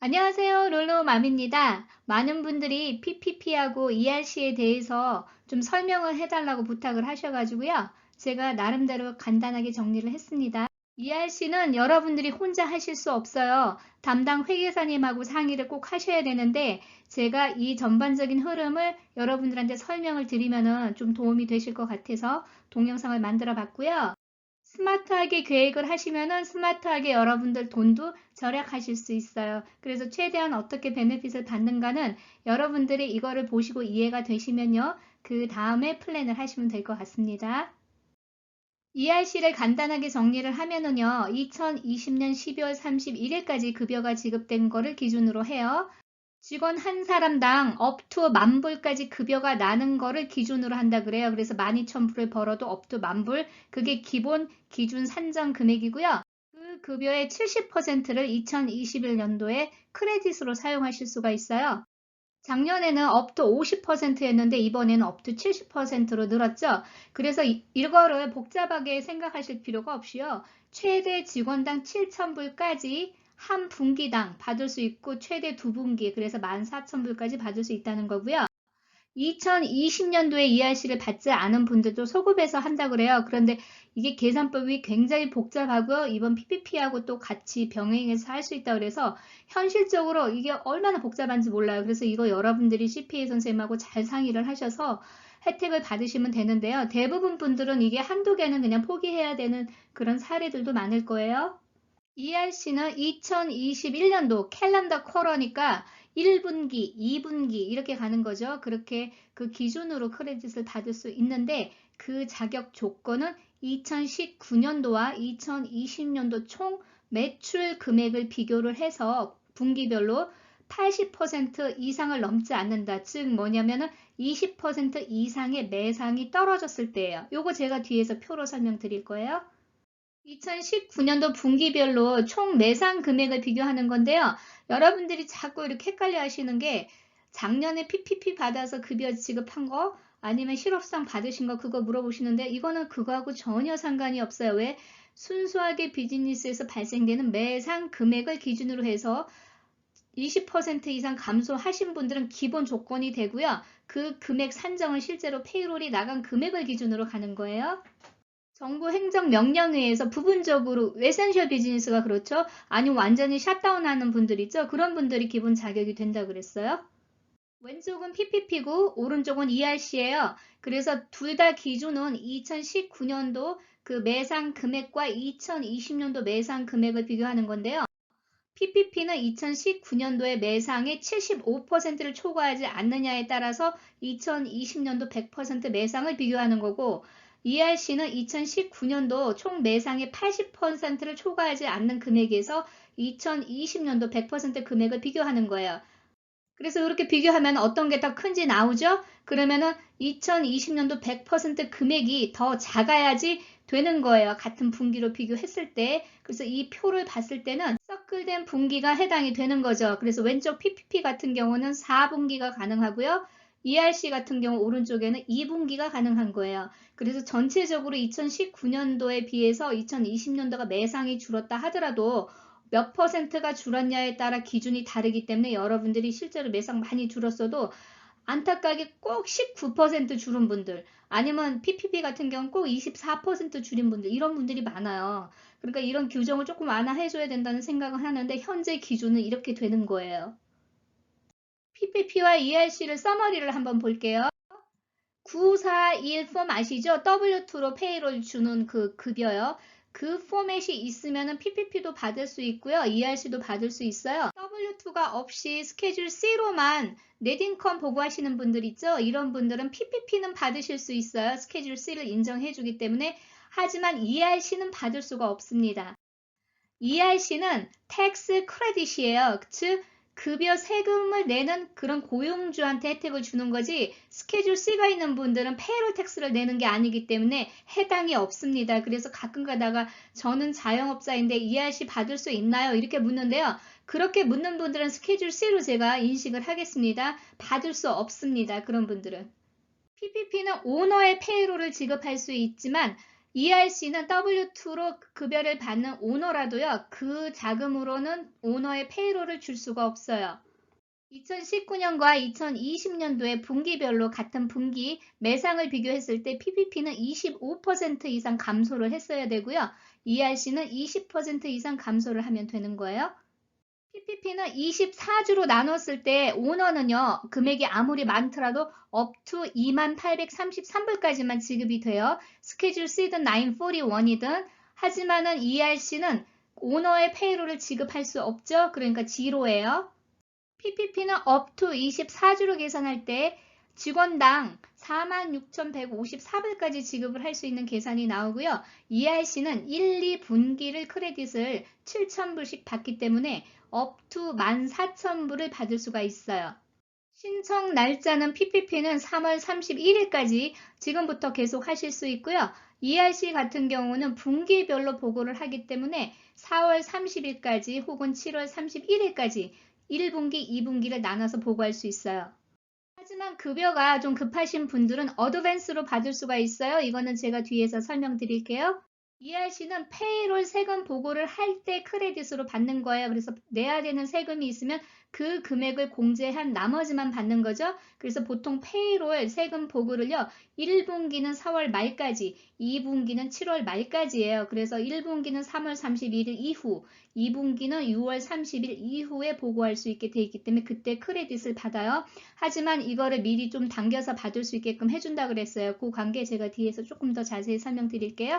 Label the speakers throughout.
Speaker 1: 안녕하세요. 롤로맘입니다. 많은 분들이 PPP하고 ERC에 대해서 좀 설명을 해달라고 부탁을 하셔가지고요. 제가 나름대로 간단하게 정리를 했습니다. ERC는 여러분들이 혼자 하실 수 없어요. 담당 회계사님하고 상의를 꼭 하셔야 되는데 제가 이 전반적인 흐름을 여러분들한테 설명을 드리면은 좀 도움이 되실 것 같아서 동영상을 만들어 봤고요. 스마트하게 계획을 하시면은 스마트하게 여러분들 돈도 절약하실 수 있어요. 그래서 최대한 어떻게 베네핏을 받는가는 여러분들이 이거를 보시고 이해가 되시면요. 그 다음에 플랜을 하시면 될 것 같습니다. ERC를 간단하게 정리를 하면은요. 2020년 12월 31일까지 급여가 지급된 거를 기준으로 해요. 직원 한 사람당 업투 10,000불까지 급여가 나는 거를 기준으로 한다 그래요. 그래서 12,000불을 벌어도 업투 10,000불, 그게 기본 기준 산정 금액이고요. 그 급여의 70%를 2021년도에 크레딧으로 사용하실 수가 있어요. 작년에는 업투 50%였는데 이번에는 업투 70%로 늘었죠. 그래서 이거를 복잡하게 생각하실 필요가 없이요. 최대 직원당 7,000불까지 한 분기당 받을 수 있고 최대 두 분기, 그래서 14,000불까지 받을 수 있다는 거고요. 2020년도에 ERC를 받지 않은 분들도 소급해서 한다 그래요. 그런데 이게 계산법이 굉장히 복잡하고요. 이번 PPP하고 또 같이 병행해서 할 수 있다고 그래서 현실적으로 이게 얼마나 복잡한지 몰라요. 그래서 이거 여러분들이 CPA 선생님하고 잘 상의를 하셔서 혜택을 받으시면 되는데요. 대부분 분들은 이게 한두 개는 그냥 포기해야 되는 그런 사례들도 많을 거예요. ERC는 2021년도 캘린더 쿼러니까 1분기, 2분기 이렇게 가는 거죠. 그렇게 그 기준으로 크레딧을 받을 수 있는데 그 자격 조건은 2019년도와 2020년도 총 매출 금액을 비교를 해서 분기별로 80% 이상을 넘지 않는다. 즉 뭐냐면은 20% 이상의 매상이 떨어졌을 때예요. 요거 제가 뒤에서 표로 설명드릴 거예요. 2019년도 분기별로 총 매상 금액을 비교하는 건데요. 여러분들이 자꾸 이렇게 헷갈려 하시는 게 작년에 PPP 받아서 급여 지급한 거 아니면 실업상 받으신 거 그거 물어보시는데 이거는 그거하고 전혀 상관이 없어요. 왜? 순수하게 비즈니스에서 발생되는 매상 금액을 기준으로 해서 20% 이상 감소하신 분들은 기본 조건이 되고요. 그 금액 산정은 실제로 페이롤이 나간 금액을 기준으로 가는 거예요. 정부 행정명령에 의해서 부분적으로 에센셜 비즈니스가 그렇죠. 아니면 완전히 샷다운하는 분들 있죠. 그런 분들이 기본 자격이 된다 그랬어요. 왼쪽은 PPP고 오른쪽은 ERC예요. 그래서 둘 다 기준은 2019년도 그 매상 금액과 2020년도 매상 금액을 비교하는 건데요. PPP는 2019년도의 매상의 75%를 초과하지 않느냐에 따라서 2020년도 100% 매상을 비교하는 거고 ERC는 2019년도 총 매상의 80%를 초과하지 않는 금액에서 2020년도 100% 금액을 비교하는 거예요. 그래서 이렇게 비교하면 어떤 게 더 큰지 나오죠? 그러면은 2020년도 100% 금액이 더 작아야지 되는 거예요. 같은 분기로 비교했을 때. 그래서 이 표를 봤을 때는 서클된 분기가 해당이 되는 거죠. 그래서 왼쪽 PPP 같은 경우는 4분기가 가능하고요. ERC 같은 경우 오른쪽에는 2분기가 가능한 거예요. 그래서 전체적으로 2019년도에 비해서 2020년도가 매상이 줄었다 하더라도 몇 퍼센트가 줄었냐에 따라 기준이 다르기 때문에 여러분들이 실제로 매상 많이 줄었어도 안타깝게 꼭 19% 줄은 분들 아니면 PPP 같은 경우 꼭 24% 줄인 분들 이런 분들이 많아요. 그러니까 이런 규정을 조금 완화해줘야 된다는 생각을 하는데 현재 기준은 이렇게 되는 거예요. PPP와 ERC를 써머리를 한번 볼게요. 941 폼 아시죠? W2로 페이롤 주는 그 급여요. 그 포맷이 있으면 PPP도 받을 수 있고요. ERC도 받을 수 있어요. W2가 없이 스케줄 C로만 넷인컴 보고하시는 분들 있죠? 이런 분들은 PPP는 받으실 수 있어요. 스케줄 C를 인정해주기 때문에. 하지만 ERC는 받을 수가 없습니다. ERC는 텍스 크레딧이에요. 즉 급여 세금을 내는 그런 고용주한테 혜택을 주는 거지 스케줄 C가 있는 분들은 페이롤 텍스를 내는 게 아니기 때문에 해당이 없습니다. 그래서 가끔 가다가 저는 자영업자인데 ERC 받을 수 있나요? 이렇게 묻는데요. 그렇게 묻는 분들은 스케줄 C로 제가 인식을 하겠습니다. 받을 수 없습니다. 그런 분들은. PPP는 오너의 페이롤을 지급할 수 있지만 ERC는 W2로 급여를 받는 오너라도요, 그 자금으로는 오너의 페이롤을 줄 수가 없어요. 2019년과 2020년도에 분기별로 같은 분기 매상을 비교했을 때 PPP는 25% 이상 감소를 했어야 되고요. ERC는 20% 이상 감소를 하면 되는 거예요. PPP는 24주로 나눴을 때 오너는요, 금액이 아무리 많더라도 up to 2833불까지만 지급이 돼요. 스케줄 C든 941이든. 하지만은 ERC는 오너의 페이로를 지급할 수 없죠. 그러니까 제로예요. PPP는 up to 24주로 계산할 때 직원당 46,154불까지 지급을 할 수 있는 계산이 나오고요. ERC는 1, 2분기를 크레딧을 7,000불씩 받기 때문에 up to 14,000불을 받을 수가 있어요. 신청 날짜는 PPP는 3월 31일까지 지금부터 계속 하실 수 있고요. ERC 같은 경우는 분기별로 보고를 하기 때문에 4월 30일까지 혹은 7월 31일까지 1분기, 2분기를 나눠서 보고할 수 있어요. 하지만 급여가 좀 급하신 분들은 어드밴스로 받을 수가 있어요. 이거는 제가 뒤에서 설명드릴게요. ERC는 페이롤 세금 보고를 할 때 크레딧으로 받는 거예요. 그래서 내야 되는 세금이 있으면 그 금액을 공제한 나머지만 받는 거죠. 그래서 보통 페이롤 세금 보고를요. 1분기는 4월 말까지, 2분기는 7월 말까지예요. 그래서 1분기는 3월 31일 이후, 2분기는 6월 30일 이후에 보고할 수 있게 돼 있기 때문에 그때 크레딧을 받아요. 하지만 이거를 미리 좀 당겨서 받을 수 있게끔 해준다 그랬어요. 그 관계 제가 뒤에서 조금 더 자세히 설명드릴게요.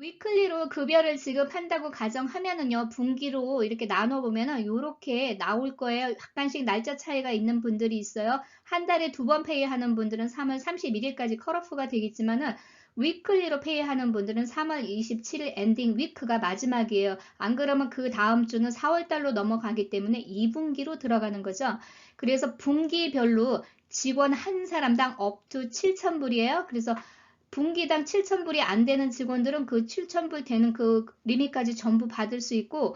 Speaker 1: 위클리로 급여를 지급한다고 가정하면은요, 분기로 이렇게 나눠보면은 요렇게 나올 거예요. 약간씩 날짜 차이가 있는 분들이 있어요. 한 달에 2번 페이하는 분들은 3월 31일까지 컷오프가 되겠지만은 위클리로 페이하는 분들은 3월 27일 엔딩 위크가 마지막이에요. 안 그러면 그 다음 주는 4월 달로 넘어가기 때문에 2분기로 들어가는 거죠. 그래서 분기별로 직원 한 사람당 up to 7,000불이에요. 그래서 분기당 7,000불이 안 되는 직원들은 그 7,000불 되는 그 리밋까지 전부 받을 수 있고,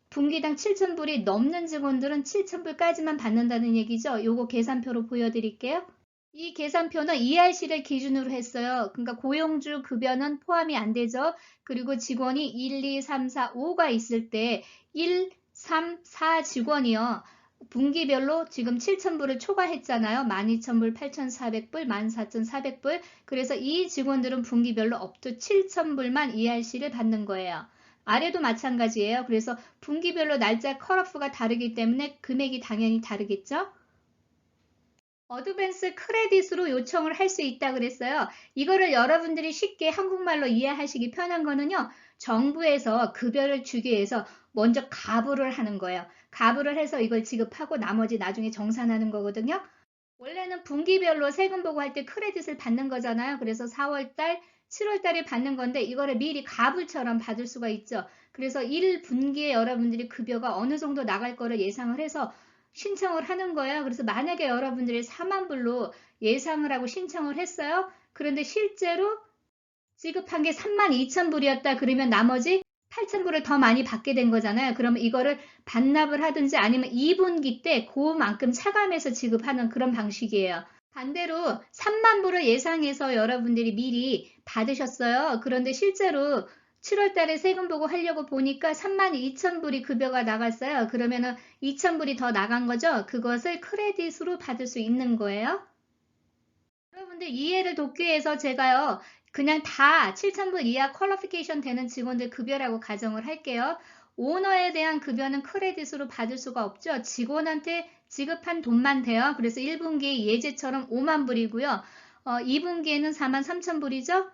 Speaker 1: 분기당 7,000불이 넘는 직원들은 7,000불까지만 받는다는 얘기죠. 요거 계산표로 보여드릴게요. 이 계산표는 ERC를 기준으로 했어요. 그러니까 고용주 급여는 포함이 안 되죠. 그리고 직원이 1, 2, 3, 4, 5가 있을 때 1, 3, 4 직원이요. 분기별로 지금 7,000불을 초과했잖아요. 12,000불, 8,400불, 14,400불. 그래서 이 직원들은 분기별로 up to 7,000불만 ERC를 받는 거예요. 아래도 마찬가지예요. 그래서 분기별로 날짜 컷오프가 다르기 때문에 금액이 당연히 다르겠죠. 어드밴스 크레딧으로 요청을 할 수 있다 그랬어요. 이거를 여러분들이 쉽게 한국말로 이해하시기 편한 거는요. 정부에서 급여를 주기 위해서 먼저 가부를 하는 거예요. 가부를 해서 이걸 지급하고 나머지 나중에 정산하는 거거든요. 원래는 분기별로 세금 보고할 때 크레딧을 받는 거잖아요. 그래서 4월달, 7월달에 받는 건데 이거를 미리 가불처럼 받을 수가 있죠. 그래서 1분기에 여러분들이 급여가 어느 정도 나갈 거를 예상을 해서 신청을 하는 거예요. 그래서 만약에 여러분들이 4만 불로 예상을 하고 신청을 했어요. 그런데 실제로 지급한 게 32,000불이었다. 그러면 나머지 8,000불을 더 많이 받게 된 거잖아요. 그러면 이거를 반납을 하든지 아니면 2분기 때 그만큼 차감해서 지급하는 그런 방식이에요. 반대로 3만 불을 예상해서 여러분들이 미리 받으셨어요. 그런데 실제로 7월 달에 세금 보고 하려고 보니까 32,000불이 급여가 나갔어요. 그러면은 2,000불이 더 나간 거죠. 그것을 크레딧으로 받을 수 있는 거예요. 여러분들 이해를 돕기 위해서 제가요. 그냥 다 7,000불 이하 퀄리피케이션 되는 직원들 급여라고 가정을 할게요. 오너에 대한 급여는 크레딧으로 받을 수가 없죠. 직원한테 지급한 돈만 돼요. 그래서 1분기 예제처럼 5만 불이고요. 2분기에는 43,000불이죠.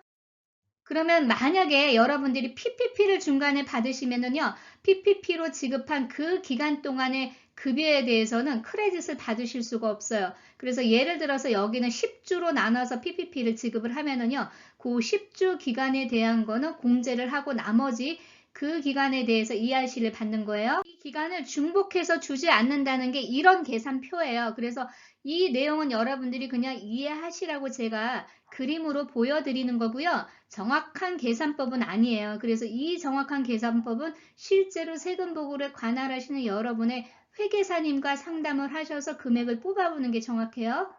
Speaker 1: 그러면 만약에 여러분들이 PPP를 중간에 받으시면은요, PPP로 지급한 그 기간 동안의 급여에 대해서는 크레딧을 받으실 수가 없어요. 그래서 예를 들어서 여기는 10주로 나눠서 PPP를 지급을 하면은요, 그 10주 기간에 대한 거는 공제를 하고 나머지 그 기간에 대해서 ERC를 받는 거예요. 이 기간을 중복해서 주지 않는다는 게 이런 계산표예요. 그래서 이 내용은 여러분들이 그냥 이해하시라고 제가 그림으로 보여드리는 거고요. 정확한 계산법은 아니에요. 그래서 이 정확한 계산법은 실제로 세금 보고를 관할하시는 여러분의 회계사님과 상담을 하셔서 금액을 뽑아보는 게 정확해요.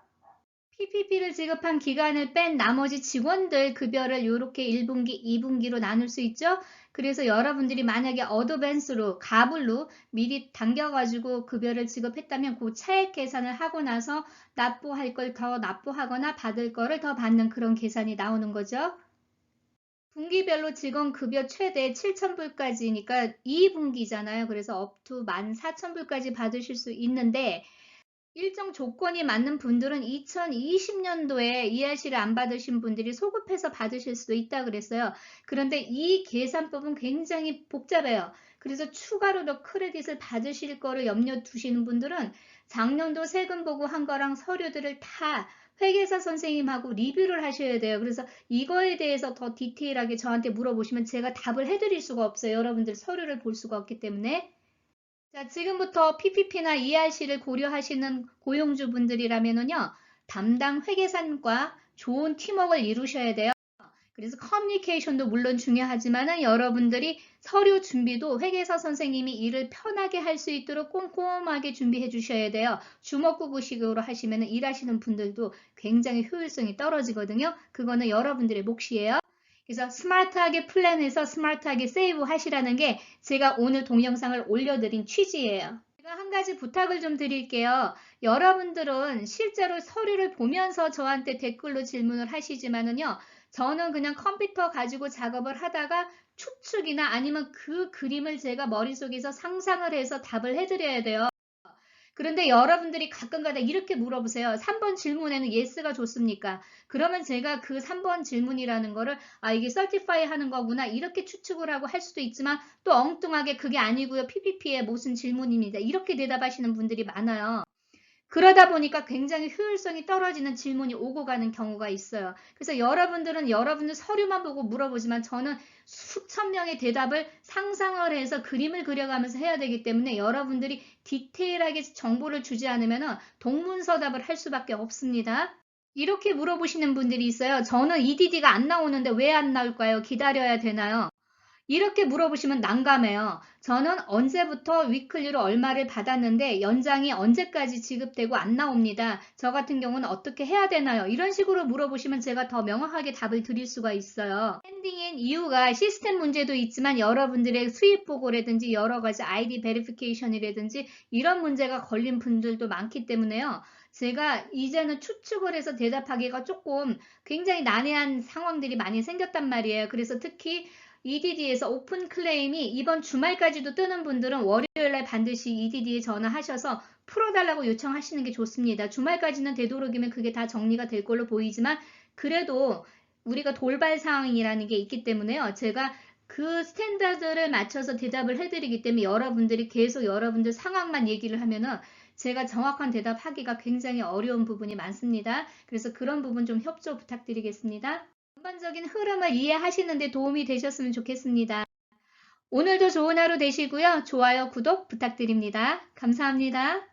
Speaker 1: PPP를 지급한 기간을 뺀 나머지 직원들 급여를 이렇게 1분기, 2분기로 나눌 수 있죠. 그래서 여러분들이 만약에 어드밴스로, 가불로 미리 당겨가지고 급여를 지급했다면 그 차액 계산을 하고 나서 납부할 걸 더 납부하거나 받을 거를 더 받는 그런 계산이 나오는 거죠. 분기별로 직원 급여 최대 7,000불까지니까 2분기잖아요. 그래서 업투 14,000불까지 받으실 수 있는데 일정 조건이 맞는 분들은 2020년도에 ERC를 안 받으신 분들이 소급해서 받으실 수도 있다 그랬어요. 그런데 이 계산법은 굉장히 복잡해요. 그래서 추가로 더 크레딧을 받으실 거를 염려 두시는 분들은 작년도 세금 보고 한 거랑 서류들을 다 회계사 선생님하고 리뷰를 하셔야 돼요. 그래서 이거에 대해서 더 디테일하게 저한테 물어보시면 제가 답을 해드릴 수가 없어요. 여러분들 서류를 볼 수가 없기 때문에. 자, 지금부터 PPP나 ERC를 고려하시는 고용주분들이라면요, 담당 회계사님과 좋은 팀워크를 이루셔야 돼요. 그래서 커뮤니케이션도 물론 중요하지만은 여러분들이 서류 준비도 회계사 선생님이 일을 편하게 할 수 있도록 꼼꼼하게 준비해 주셔야 돼요. 주먹구구식으로 하시면 일하시는 분들도 굉장히 효율성이 떨어지거든요. 그거는 여러분들의 몫이에요. 그래서 스마트하게 플랜해서 스마트하게 세이브 하시라는 게 제가 오늘 동영상을 올려드린 취지예요. 제가 한 가지 부탁을 좀 드릴게요. 여러분들은 실제로 서류를 보면서 저한테 댓글로 질문을 하시지만은요. 저는 그냥 컴퓨터 가지고 작업을 하다가 추측이나 아니면 그 그림을 제가 머릿속에서 상상을 해서 답을 해드려야 돼요. 그런데 여러분들이 가끔가다 이렇게 물어보세요. 3번 질문에는 yes가 좋습니까? 그러면 제가 그 3번 질문이라는 거를 이게 certify 하는 거구나 이렇게 추측을 하고 할 수도 있지만 또 엉뚱하게 그게 아니고요. PPP의 무슨 질문입니다. 이렇게 대답하시는 분들이 많아요. 그러다 보니까 굉장히 효율성이 떨어지는 질문이 오고 가는 경우가 있어요. 그래서 여러분들은 여러분들 서류만 보고 물어보지만 저는 수천 명의 대답을 상상을 해서 그림을 그려가면서 해야 되기 때문에 여러분들이 디테일하게 정보를 주지 않으면 동문서답을 할 수밖에 없습니다. 이렇게 물어보시는 분들이 있어요. 저는 EDD가 안 나오는데 왜 안 나올까요? 기다려야 되나요? 이렇게 물어보시면 난감해요. 저는 언제부터 위클리로 얼마를 받았는데 연장이 언제까지 지급되고 안 나옵니다. 저 같은 경우는 어떻게 해야 되나요? 이런 식으로 물어보시면 제가 더 명확하게 답을 드릴 수가 있어요. 팬딩인 이유가 시스템 문제도 있지만 여러분들의 수입 보고라든지 여러 가지 아이디 베리피케이션이라든지 이런 문제가 걸린 분들도 많기 때문에요. 제가 이제는 추측을 해서 대답하기가 조금 굉장히 난해한 상황들이 많이 생겼단 말이에요. 그래서 특히 EDD에서 오픈 클레임이 이번 주말까지도 뜨는 분들은 월요일날 반드시 EDD에 전화하셔서 풀어달라고 요청하시는 게 좋습니다. 주말까지는 되도록이면 그게 다 정리가 될 걸로 보이지만 그래도 우리가 돌발 사항이라는 게 있기 때문에요. 제가 그 스탠다드를 맞춰서 대답을 해드리기 때문에 여러분들이 계속 여러분들 상황만 얘기를 하면은 제가 정확한 대답하기가 굉장히 어려운 부분이 많습니다. 그래서 그런 부분 좀 협조 부탁드리겠습니다. 전반적인 흐름을 이해하시는 데 도움이 되셨으면 좋겠습니다. 오늘도 좋은 하루 되시고요. 좋아요, 구독 부탁드립니다. 감사합니다.